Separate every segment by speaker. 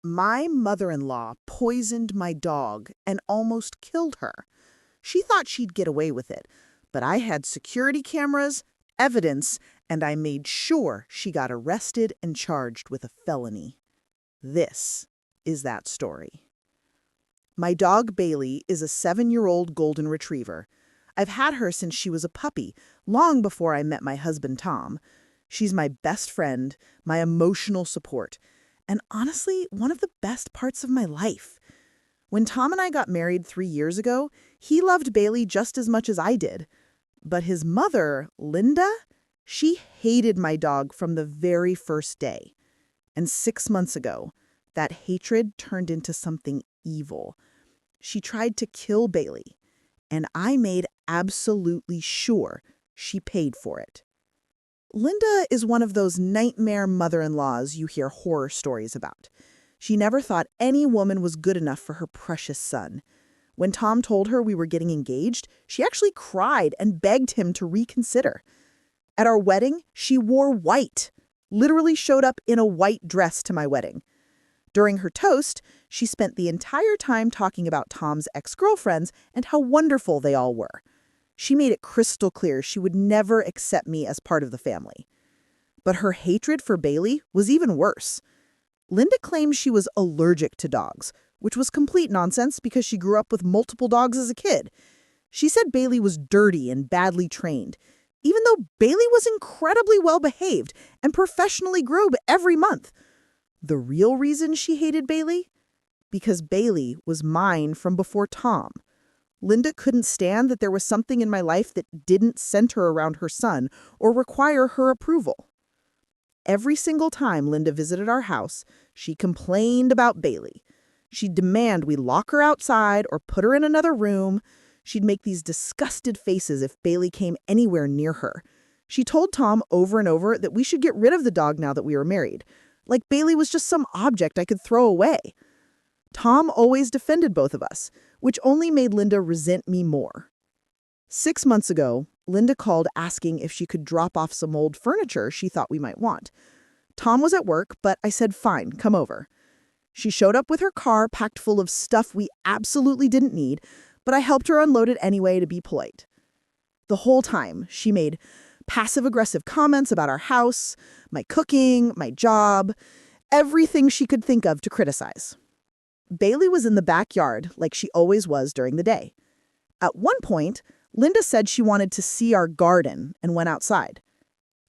Speaker 1: My mother-in-law poisoned my dog and almost killed her. She thought she'd get away with it, but I had security cameras, evidence, and I made sure she got arrested and charged with a felony. This is that story. My dog Bailey is a 7-year-old golden retriever. I've had her since she was a puppy, long before I met my husband Tom. She's my best friend, my emotional support, and honestly, one of the best parts of my life. When Tom and I got married 3 years ago, he loved Bailey just as much as I did. But his mother, Linda, she hated my dog from the very first day. And 6 months ago, that hatred turned into something evil. She tried to kill Bailey, and I made absolutely sure she paid for it. Linda is one of those nightmare mother-in-laws you hear horror stories about. She never thought any woman was good enough for her precious son. When Tom told her we were getting engaged, she actually cried and begged him to reconsider. At our wedding, she wore white, literally showed up in a white dress to my wedding. During her toast, she spent the entire time talking about Tom's ex-girlfriends and how wonderful they all were. She made it crystal clear she would never accept me as part of the family. But her hatred for Bailey was even worse. Linda claimed she was allergic to dogs, which was complete nonsense because she grew up with multiple dogs as a kid. She said Bailey was dirty and badly trained, even though Bailey was incredibly well-behaved and professionally groomed every month. The real reason she hated Bailey? Because Bailey was mine from before Tom. Linda couldn't stand that there was something in my life that didn't center around her son or require her approval. Every single time Linda visited our house, she complained about Bailey. She'd demand we lock her outside or put her in another room. She'd make these disgusted faces if Bailey came anywhere near her. She told Tom over and over that we should get rid of the dog now that we were married, like Bailey was just some object I could throw away. Tom always defended both of us, which only made Linda resent me more. 6 months ago, Linda called asking if she could drop off some old furniture she thought we might want. Tom was at work, but I said, fine, come over. She showed up with her car packed full of stuff we absolutely didn't need, but I helped her unload it anyway to be polite. The whole time, she made passive-aggressive comments about our house, my cooking, my job, everything she could think of to criticize. Bailey was in the backyard like she always was during the day. At one point, Linda said she wanted to see our garden and went outside.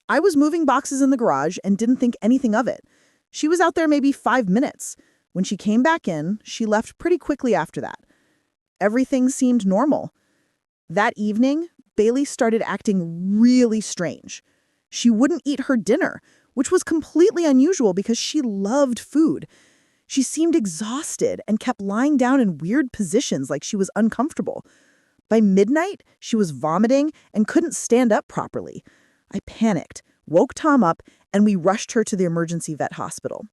Speaker 1: I was moving boxes in the garage and didn't think anything of it. She was out there maybe 5 minutes. When she came back in, she left pretty quickly after that. Everything seemed normal. That evening, Bailey started acting really strange. She wouldn't eat her dinner, which was completely unusual because she loved food. She seemed exhausted and kept lying down in weird positions like she was uncomfortable. By midnight, she was vomiting and couldn't stand up properly. I panicked, woke Tom up, and we rushed her to the emergency vet hospital.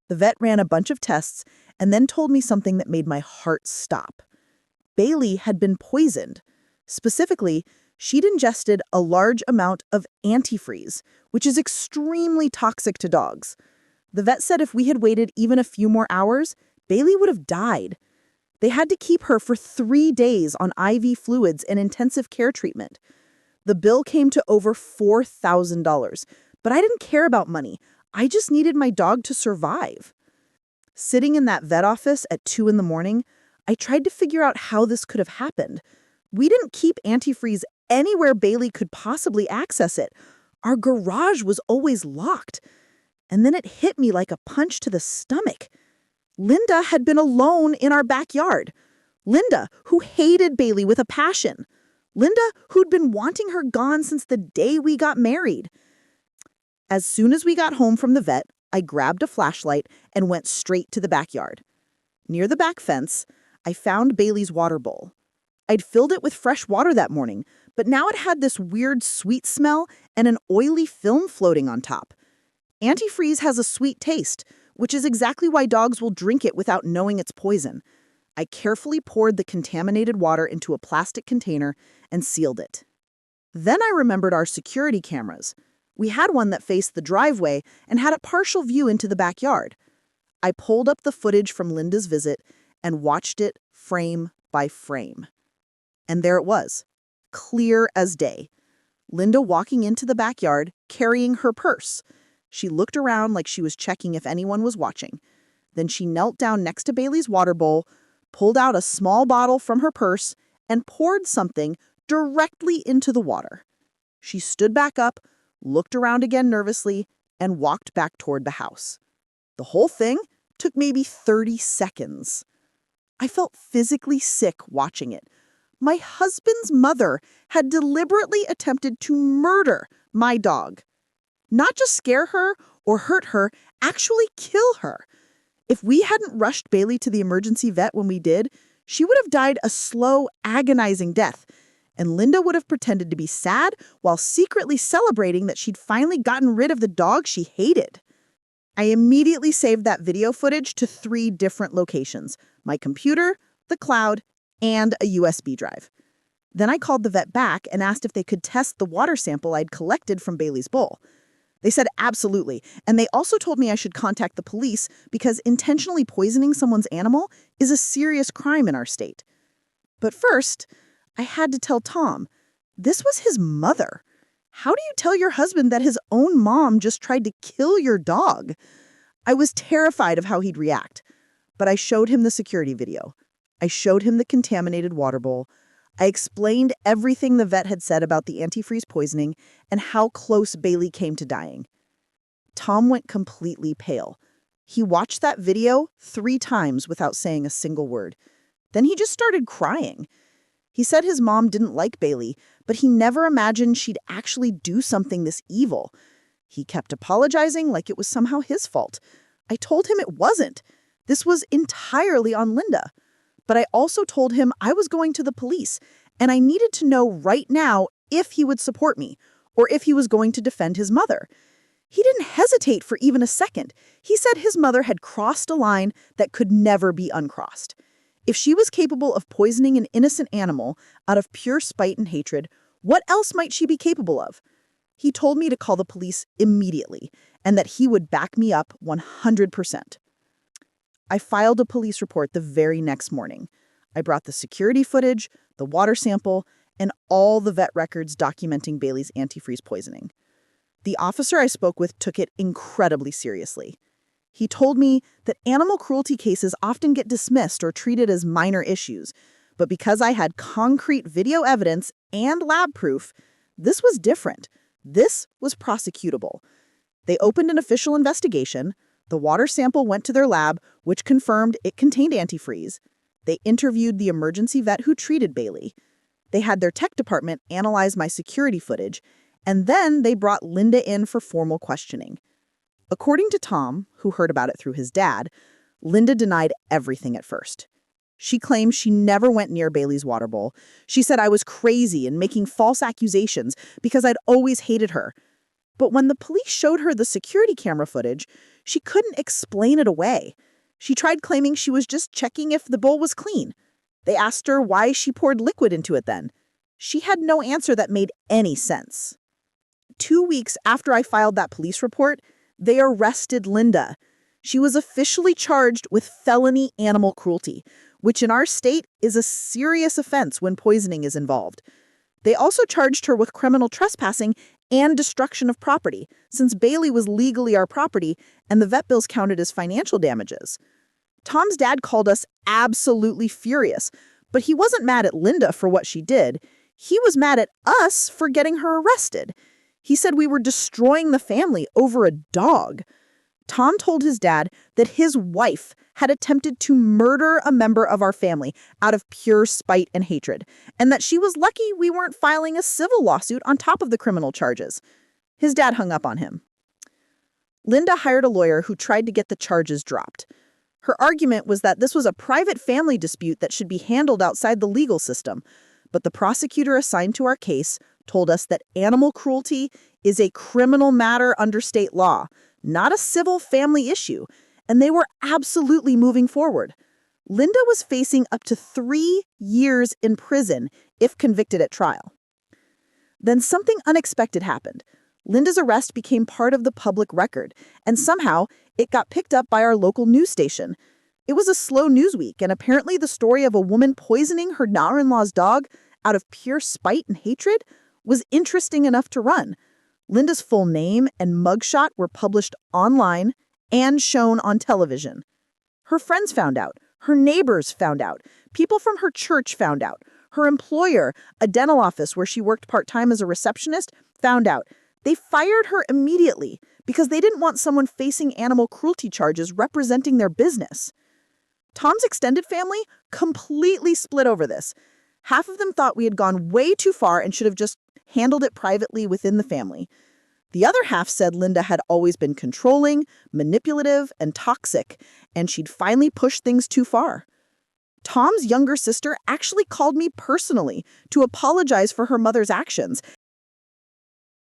Speaker 1: The vet ran a bunch of tests and then told me something that made my heart stop. Bailey had been poisoned. Specifically, she'd ingested a large amount of antifreeze, which is extremely toxic to dogs. The vet said if we had waited even a few more hours, Bailey would have died. They had to keep her for 3 days on IV fluids and intensive care treatment. The bill came to over $4,000, but I didn't care about money. I just needed my dog to survive. Sitting in that vet office at 2 in the morning, I tried to figure out how this could have happened. We didn't keep antifreeze anywhere Bailey could possibly access it. Our garage was always locked. And then it hit me like a punch to the stomach. Linda had been alone in our backyard. Linda, who hated Bailey with a passion. Linda, who'd been wanting her gone since the day we got married. As soon as we got home from the vet, I grabbed a flashlight and went straight to the backyard. Near the back fence, I found Bailey's water bowl. I'd filled it with fresh water that morning, but now it had this weird sweet smell and an oily film floating on top. Antifreeze has a sweet taste, which is exactly why dogs will drink it without knowing it's poison. I carefully poured the contaminated water into a plastic container and sealed it. Then I remembered our security cameras. We had one that faced the driveway and had a partial view into the backyard. I pulled up the footage from Linda's visit and watched it frame by frame. And there it was, clear as day. Linda walking into the backyard, carrying her purse. She looked around like she was checking if anyone was watching. Then she knelt down next to Bailey's water bowl, pulled out a small bottle from her purse, and poured something directly into the water. She stood back up, looked around again nervously, and walked back toward the house. The whole thing took maybe 30 seconds. I felt physically sick watching it. My husband's mother had deliberately attempted to murder my dog. Not just scare her or hurt her, actually kill her. If we hadn't rushed Bailey to the emergency vet when we did, she would have died a slow, agonizing death, and Linda would have pretended to be sad while secretly celebrating that she'd finally gotten rid of the dog she hated. I immediately saved that video footage to 3 different locations: my computer, the cloud, and a USB drive. Then I called the vet back and asked if they could test the water sample I'd collected from Bailey's bowl. They said absolutely, and they also told me I should contact the police because intentionally poisoning someone's animal is a serious crime in our state. But first, I had to tell Tom, this was his mother. How do you tell your husband that his own mom just tried to kill your dog? I was terrified of how he'd react, but I showed him the security video. I showed him the contaminated water bowl. I explained everything the vet had said about the antifreeze poisoning and how close Bailey came to dying. Tom went completely pale. He watched that video 3 times without saying a single word. Then he just started crying. He said his mom didn't like Bailey, but he never imagined she'd actually do something this evil. He kept apologizing like it was somehow his fault. I told him it wasn't. This was entirely on Linda. But I also told him I was going to the police, and I needed to know right now if he would support me, or if he was going to defend his mother. He didn't hesitate for even a second. He said his mother had crossed a line that could never be uncrossed. If she was capable of poisoning an innocent animal out of pure spite and hatred, what else might she be capable of? He told me to call the police immediately, and that he would back me up 100%. I filed a police report the very next morning. I brought the security footage, the water sample, and all the vet records documenting Bailey's antifreeze poisoning. The officer I spoke with took it incredibly seriously. He told me that animal cruelty cases often get dismissed or treated as minor issues, but because I had concrete video evidence and lab proof, this was different. This was prosecutable. They opened an official investigation. The water sample went to their lab, which confirmed it contained antifreeze. They interviewed the emergency vet who treated Bailey. They had their tech department analyze my security footage, and then they brought Linda in for formal questioning. According to Tom, who heard about it through his dad, Linda denied everything at first. She claimed she never went near Bailey's water bowl. She said I was crazy and making false accusations because I'd always hated her. But when the police showed her the security camera footage, she couldn't explain it away. She tried claiming she was just checking if the bowl was clean. They asked her why she poured liquid into it then. She had no answer that made any sense. 2 weeks after I filed that police report, they arrested Linda. She was officially charged with felony animal cruelty, which in our state is a serious offense when poisoning is involved. They also charged her with criminal trespassing and destruction of property, since Bailey was legally our property and the vet bills counted as financial damages. Tom's dad called us absolutely furious, but he wasn't mad at Linda for what she did. He was mad at us for getting her arrested. He said we were destroying the family over a dog. Tom told his dad that his wife had attempted to murder a member of our family out of pure spite and hatred, and that she was lucky we weren't filing a civil lawsuit on top of the criminal charges. His dad hung up on him. Linda hired a lawyer who tried to get the charges dropped. Her argument was that this was a private family dispute that should be handled outside the legal system, but the prosecutor assigned to our case told us that animal cruelty is a criminal matter under state law, not a civil family issue, and they were absolutely moving forward. Linda was facing up to 3 years in prison if convicted at trial. Then something unexpected happened. Linda's arrest became part of the public record, and somehow it got picked up by our local news station. It was a slow news week, and apparently the story of a woman poisoning her daughter-in-law's dog out of pure spite and hatred was interesting enough to run. Linda's full name and mugshot were published online and shown on television. Her friends found out. Her neighbors found out. People from her church found out. Her employer, a dental office where she worked part-time as a receptionist, found out. They fired her immediately because they didn't want someone facing animal cruelty charges representing their business. Tom's extended family completely split over this. Half of them thought we had gone way too far and should have just handled it privately within the family. The other half said Linda had always been controlling, manipulative, and toxic, and she'd finally pushed things too far. Tom's younger sister actually called me personally to apologize for her mother's actions.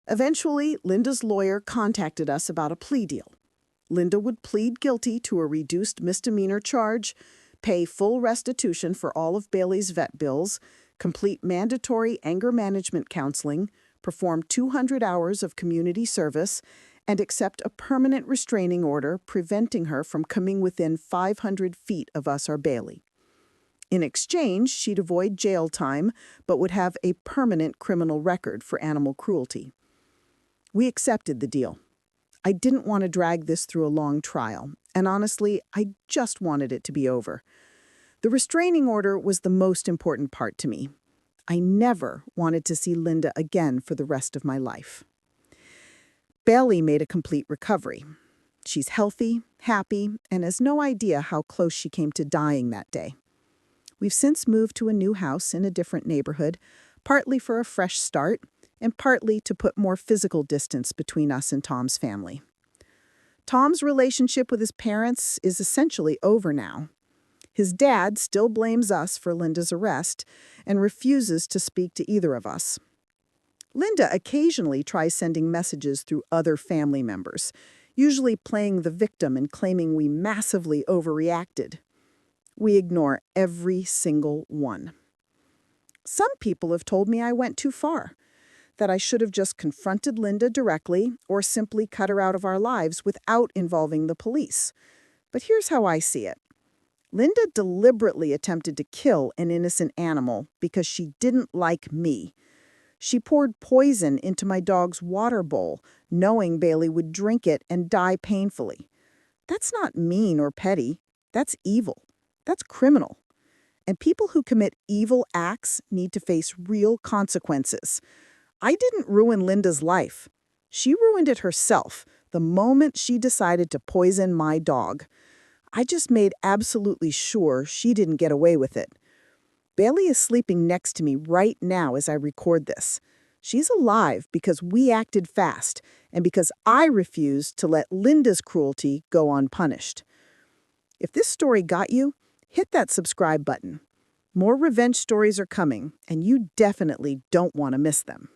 Speaker 1: Eventually, Linda's lawyer contacted us about a plea deal. Linda would plead guilty to a reduced misdemeanor charge, pay full restitution for all of Bailey's vet bills, complete mandatory anger management counseling, perform 200 hours of community service, and accept a permanent restraining order preventing her from coming within 500 feet of us or Bailey. In exchange, she'd avoid jail time, but would have a permanent criminal record for animal cruelty. We accepted the deal. I didn't want to drag this through a long trial, and honestly, I just wanted it to be over. The restraining order was the most important part to me. I never wanted to see Linda again for the rest of my life. Bailey made a complete recovery. She's healthy, happy, and has no idea how close she came to dying that day. We've since moved to a new house in a different neighborhood, partly for a fresh start, and partly to put more physical distance between us and Tom's family. Tom's relationship with his parents is essentially over now. His dad still blames us for Linda's arrest and refuses to speak to either of us. Linda occasionally tries sending messages through other family members, usually playing the victim and claiming we massively overreacted. We ignore every single one. Some people have told me I went too far, that I should have just confronted Linda directly or simply cut her out of our lives without involving the police. But here's how I see it. Linda deliberately attempted to kill an innocent animal because she didn't like me. She poured poison into my dog's water bowl, knowing Bailey would drink it and die painfully. That's not mean or petty. That's evil. That's criminal. And people who commit evil acts need to face real consequences. I didn't ruin Linda's life. She ruined it herself the moment she decided to poison my dog. I just made absolutely sure she didn't get away with it. Bailey is sleeping next to me right now as I record this. She's alive because we acted fast and because I refused to let Linda's cruelty go unpunished. If this story got you, hit that subscribe button. More revenge stories are coming, and you definitely don't want to miss them.